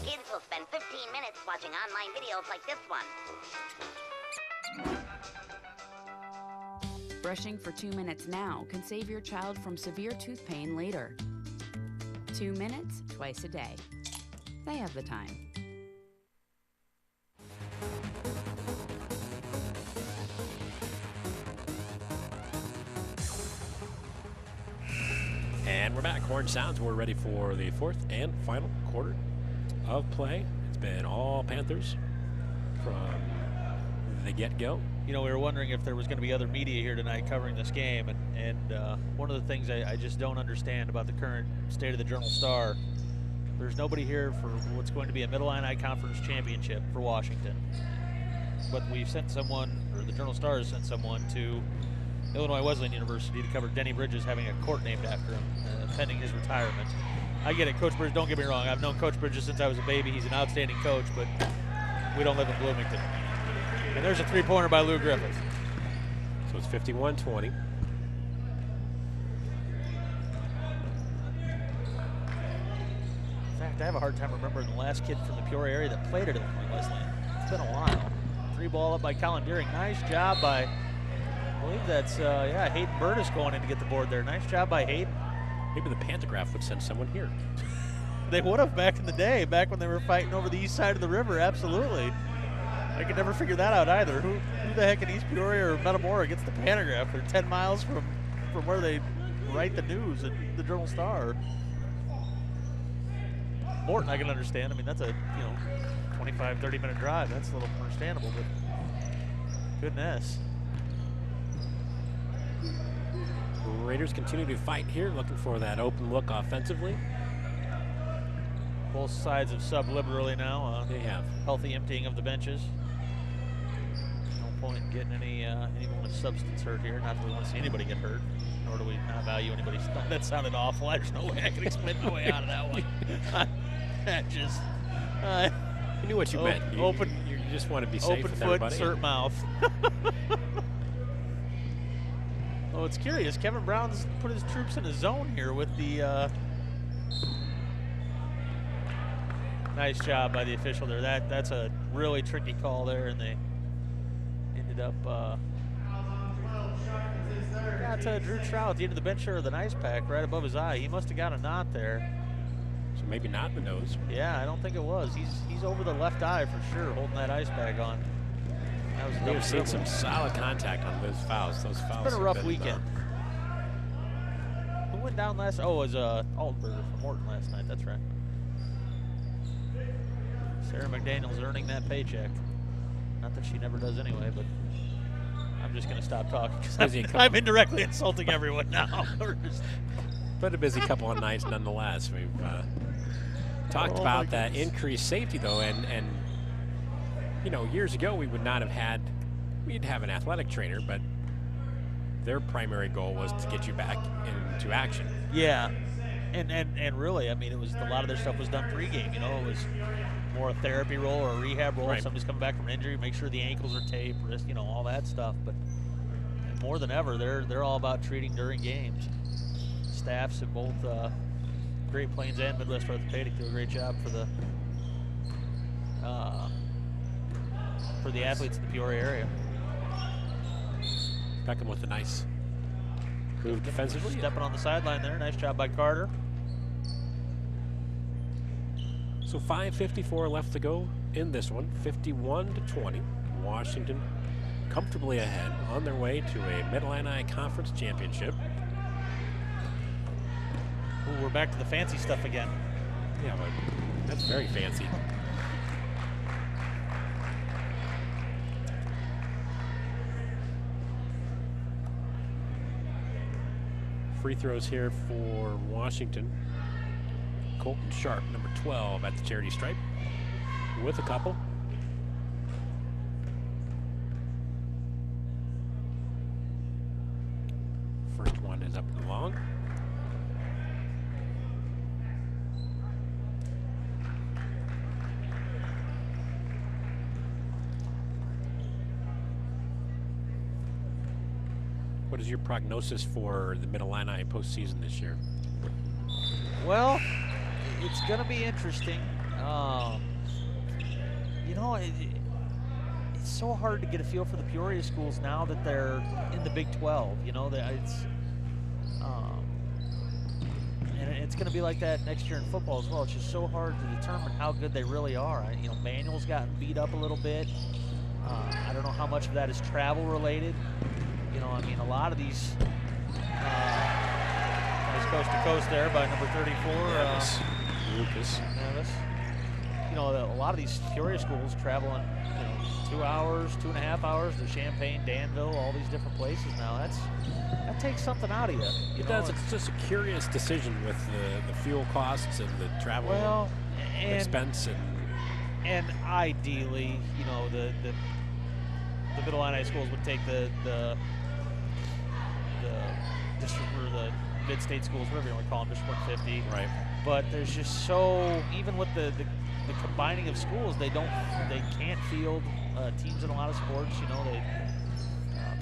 Kids will spend 15 minutes watching online videos like this one. Brushing for 2 minutes now can save your child from severe tooth pain later. 2 minutes, twice a day. They have the time. And we're back. Horn sounds. We're ready for the fourth and final quarter of play. It's been all Panthers from the get-go. You know, we were wondering if there was going to be other media here tonight covering this game, and one of the things I just don't understand about the current state of the Journal-Star, there's nobody here for what's going to be a Middle Illini Conference Championship for Washington. But we've sent someone, or the Journal-Star has sent someone to Illinois Wesleyan University to cover Denny Bridges having a court named after him, pending his retirement. I get it, Coach Bridges, don't get me wrong. I've known Coach Bridges since I was a baby. He's an outstanding coach, but we don't live in Bloomington. And there's a three-pointer by Lou Griffith. So it's 51-20. In fact, I have a hard time remembering the last kid from the Peoria area that played at Illinois Wesleyan. It's been a while. Three ball up by Colin Deering. Nice job by, I believe that's, Hayden Burtis going in to get the board there. Nice job by Hayden. Maybe the Pantograph would send someone here. They would have back in the day, back when they were fighting over the east side of the river, absolutely. I could never figure that out either. Who the heck in East Peoria or Metamora gets the Pantograph? They're 10 miles from where they write the news at the Journal-Star. Morton, I can understand. I mean, that's a 25, 30-minute drive. That's a little understandable, but goodness. Raiders continue to fight here, looking for that open look offensively. Both sides have subbed liberally now. They have. Healthy emptying of the benches. No point in getting anyone with substance hurt here. Not that we want to see anybody get hurt, nor do we not value anybody's. That sounded awful. There's no way I can explain my way out of that one. That just. You knew what you meant. You just want to be safe open with foot, everybody. insert mouth. Oh, it's curious. Kevin Brown's put his troops in a zone here with the. Nice job by the official there. That's a really tricky call there, and they ended up. Got Drew Trout at the end of the bench or the nice pack right above his eye. He must have got a knot there. So maybe not the nose. Yeah, I don't think it was. He's over the left eye for sure, holding that ice pack on. That was We've seen some solid contact on those fouls. Those fouls. It's been a rough weekend. Who went down last? Oh, it was Altenberger from Morton last night. That's right. Sarah McDaniel's earning that paycheck. Not that she never does anyway, but I'm just going to stop talking because I'm indirectly insulting everyone now. But a busy couple of nights nonetheless. We've talked about that increased safety, though, and you know, years ago we would not have had, we'd have an athletic trainer, but their primary goal was to get you back into action. Yeah, and really, I mean, it was a lot of their stuff was done pregame. You know, it was more a therapy role or a rehab role. Right. Somebody's coming back from injury, make sure the ankles are taped, wrist, you know, all that stuff. But more than ever, they're all about treating during games. Staffs at both Great Plains and Midwest Orthopedic do a great job for the athletes in the Peoria area. Beckham with a nice move defensively. Stepping on the sideline there. Nice job by Carter. So 5:54 left to go in this one. 51-20. Washington comfortably ahead on their way to a Mid-Atlantic Conference championship. Ooh, we're back to the fancy stuff again. Yeah, but that's very fancy. Free throws here for Washington. Colton Sharp, number 12 at the charity stripe, with a couple. First one is up and long. What is your prognosis for the Mid-Atlantic postseason this year? Well, it's going to be interesting. You know, it's so hard to get a feel for the Peoria schools now that they're in the Big 12. You know, and it's going to be like that next year in football as well. It's just so hard to determine how good they really are. You know, Manuel's gotten beat up a little bit. I don't know how much of that is travel related. You know, I mean, a lot of these nice coast to coast there by number 34, Lucas. You know, a lot of these Peoria schools traveling, 2 hours, 2.5 hours to Champaign, Danville, all these different places now. That takes something out of you. It does. It's just a curious decision with the fuel costs and the travel expense and ideally, you know, the Mid-Atlantic schools would take the district or the mid-state schools, whatever you want to call them, District 150. Right. But there's just even with the combining of schools, they can't field teams in a lot of sports. You know,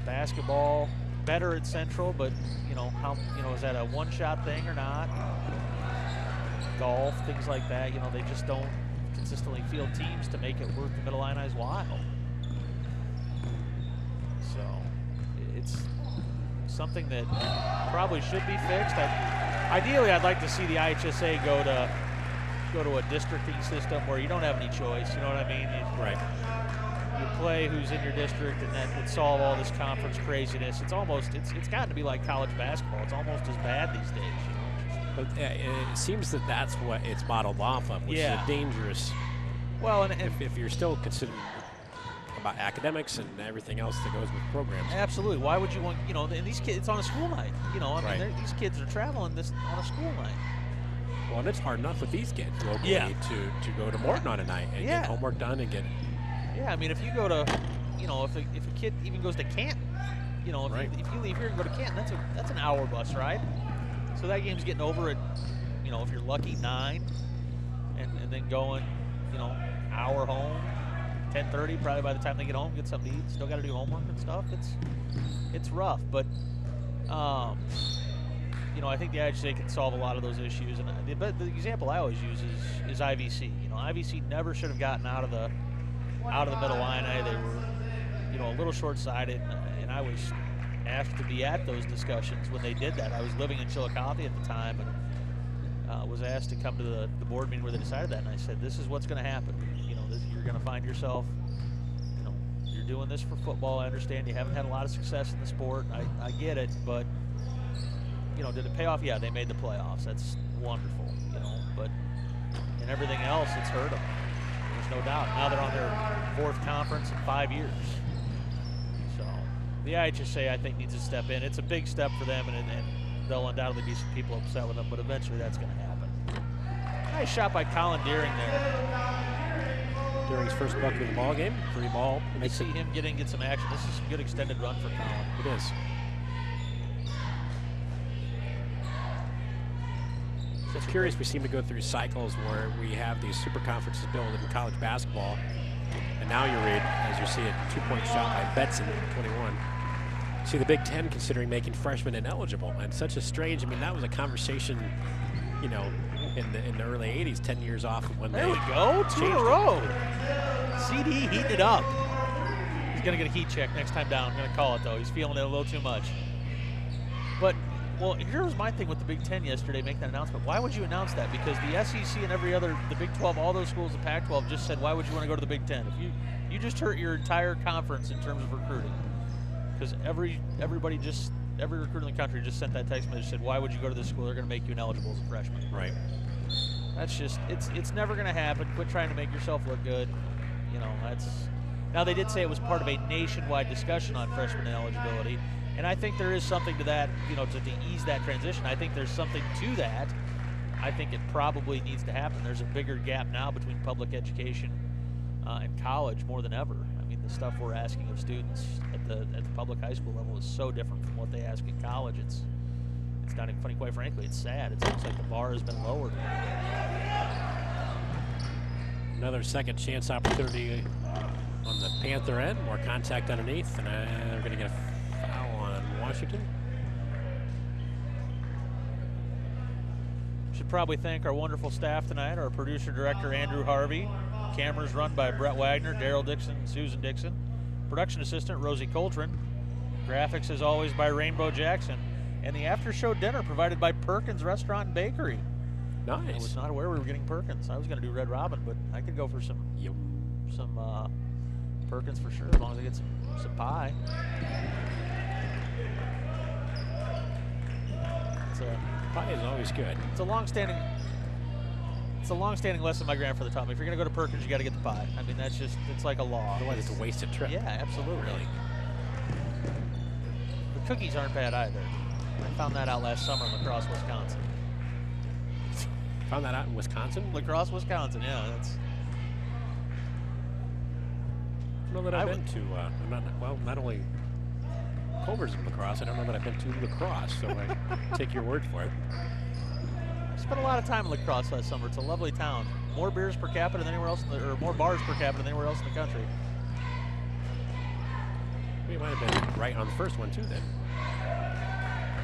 basketball better at Central, but is that a one-shot thing or not? Golf, things like that. You know, they just don't consistently field teams to make it worth the Mid-Atlantic's while. So it's something that probably should be fixed. Ideally, I'd like to see the IHSA go to a districting system where you don't have any choice. You know what I mean? Right. You play who's in your district, and that would solve all this conference craziness. It's gotten to be like college basketball. It's almost as bad these days. You know? But it seems that that's what it's modeled off of, which is a dangerous. Well, and if you're still considering about academics and everything else that goes with programs. Absolutely. Why would you want, you know, and these kids, it's on a school night. You know, I mean, these kids are traveling this on a school night. Well, and it's hard enough with these kids locally to go to Morton on a night and get homework done and get. Yeah, I mean, if you go to, you know, if a kid even goes to Canton, you know, if you leave here and go to Canton, that's an hour bus ride. So that game's getting over at, you know, if you're lucky, 9, and then going, you know, hour home, 10:30 probably by the time they get home, get something to eat. Still got to do homework and stuff. It's rough, but you know, I think the IHSA can solve a lot of those issues. And the example I always use is IVC. You know, IVC never should have gotten out of the Middle Illini. They were, you know, a little short-sighted, and I was asked to be at those discussions when they did that. I was living in Chillicothe at the time, and was asked to come to the board meeting where they decided that. And I said, this is what's going to happen. You know, you're going to find yourself, you know, you're doing this for football. I understand you haven't had a lot of success in the sport. I get it, but, you know, did it pay off? Yeah, they made the playoffs. That's wonderful, you know, but in everything else, it's hurt them. There's no doubt. Now they're on their 4th conference in 5 years. So the IHSA, I think, needs to step in. It's a big step for them, and there'll undoubtedly be some people upset with them, but eventually that's going to happen. Nice shot by Colin Deering there. Deering's first bucket of the ball game. Free ball. Makes see him get some action. This is some good extended run for Colin. It is. So it's curious, we seem to go through cycles where we have these super conferences built in college basketball, and now you read, as you see a 2-point shot by Betson, 21. See the Big Ten considering making freshmen ineligible, and such a strange, I mean, that was a conversation, you know, in the early 80s, 10 years off of when there we go, 2 in a row. CD heating it up. He's going to get a heat check next time down. I'm going to call it, though. He's feeling it a little too much. But, well, here was my thing with the Big Ten yesterday, making that announcement. Why would you announce that? Because the SEC and every other, the Big 12, all those schools, the Pac-12 just said, why would you want to go to the Big Ten? If you just hurt your entire conference in terms of recruiting. Because every recruiter in the country just sent that text message, said, why would you go to this school? They're going to make you ineligible as a freshman. Right. That's just, it's never going to happen. Quit trying to make yourself look good. You know, now they did say it was part of a nationwide discussion on freshman eligibility, and I think there is something to that, you know, to ease that transition. I think there's something to that. I think it probably needs to happen. There's a bigger gap now between public education and college more than ever. I mean, the stuff we're asking of students at the public high school level is so different from what they ask in college. It's not even funny, quite frankly. It's sad. It seems like the bar has been lowered. Another second chance opportunity on the Panther end. More contact underneath, and they're going to get a foul on Washington. Should probably thank our wonderful staff tonight, our producer director Andrew Harvey, cameras run by Brett Wagner, Daryl Dixon, Susan Dixon, production assistant Rosie Coltrane, graphics as always by Rainbow Jackson, and the after show dinner provided by Perkins Restaurant and Bakery. Nice. I was not aware we were getting Perkins. I was going to do Red Robin, but I could go for some Perkins for sure, as long as I get some pie. Pie is always good. It's a long-standing lesson my grandfather taught me. If you're going to go to Perkins, you got to get the pie. I mean, it's like a law. Otherwise, it's a wasted trip. Yeah, absolutely. Really. The cookies aren't bad either. I found that out last summer in La Crosse, Wisconsin. Found that out in Wisconsin? La Crosse, Wisconsin, yeah. That's. I don't know that I've been to, not only Culver's in La Crosse, I don't know that I've been to La Crosse, so I take your word for it. I spent a lot of time in La Crosse last summer. It's a lovely town. More beers per capita than anywhere else, or more bars per capita than anywhere else in the country. We might have been right on the first one too, then.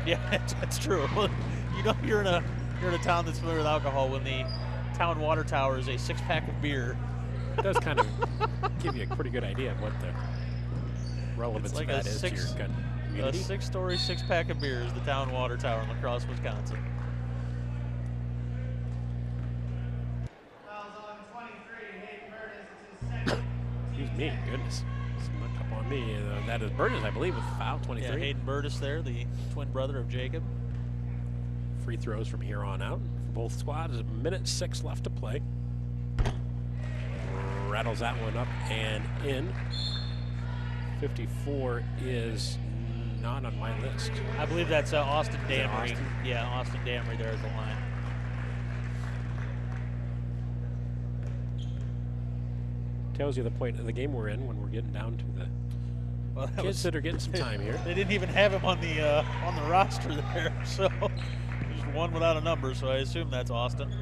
Yeah, that's true. You know, you're in a town that's familiar with alcohol when the town water tower is a 6-pack of beer. It does kind of give you a pretty good idea of what the relevance of that is to your community. A 6-story, 6-pack of beer is the town water tower in La Crosse, Wisconsin. Excuse me, goodness. Snuck up on me. That is Burgess, I believe, with foul 23. Yeah, Hayden Burgess there, the twin brother of Jacob. Free throws from here on out for both squads. 1:06 left to play. Rattles that one up and in. 54 is not on my list. I believe that's Austin Is it Damery. Austin? Yeah, Austin Damery there at the line. Tells you the point of the game we're in when we're getting down to the kids that are getting some time here. They didn't even have him on the roster there, so just one without a number. So I assume that's Austin.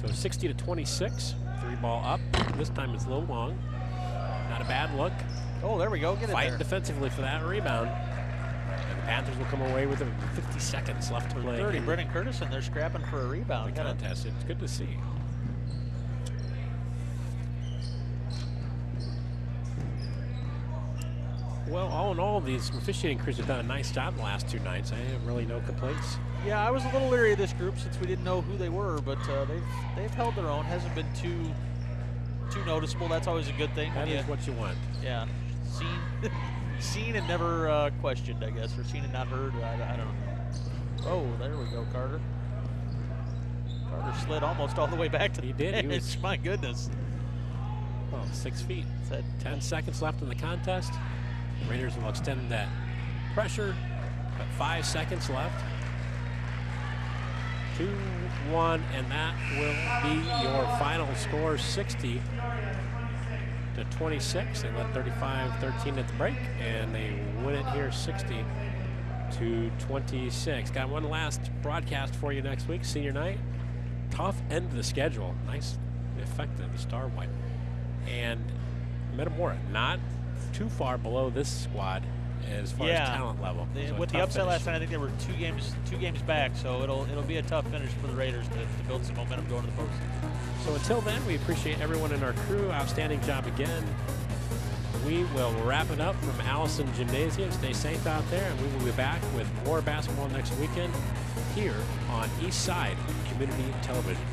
So 60 to 26, 3-ball up. This time it's low long. Not a bad look. Oh, there we go. Get it Fighting there. defensively for that rebound. And the Panthers will come away with 50 seconds left to play. 30. Brennan Curtis, and they're scrapping for a rebound. The contest. It's good to see. Well, all in all, these officiating crews have done a nice job the last 2 nights. I have really no complaints. Yeah, I was a little leery of this group since we didn't know who they were, but they've held their own. Hasn't been too noticeable. That's always a good thing. That is what you want. Yeah, seen and never questioned, I guess, or seen and not heard. I don't know. Oh, there we go, Carter. Carter slid almost all the way back to the did. edge. He was, my goodness. Oh, 6 feet. 10 seconds left in the contest. Raiders will extend that pressure, but 5 seconds left. 2-1, and that will be your final score, 60 to 26. They led 35-13 at the break, and they win it here 60 to 26. Got one last broadcast for you next week, senior night. Tough end of the schedule. Nice, effective star white. And Metamora, not too far below this squad as far as talent level. So with the upset last night, I think they were two games back, so it'll be a tough finish for the Raiders to build some momentum going to the postseason. So until then, we appreciate everyone in our crew. Outstanding job again. We will wrap it up from Allison Gymnasium. Stay safe out there, and we will be back with more basketball next weekend here on East Side Community Television.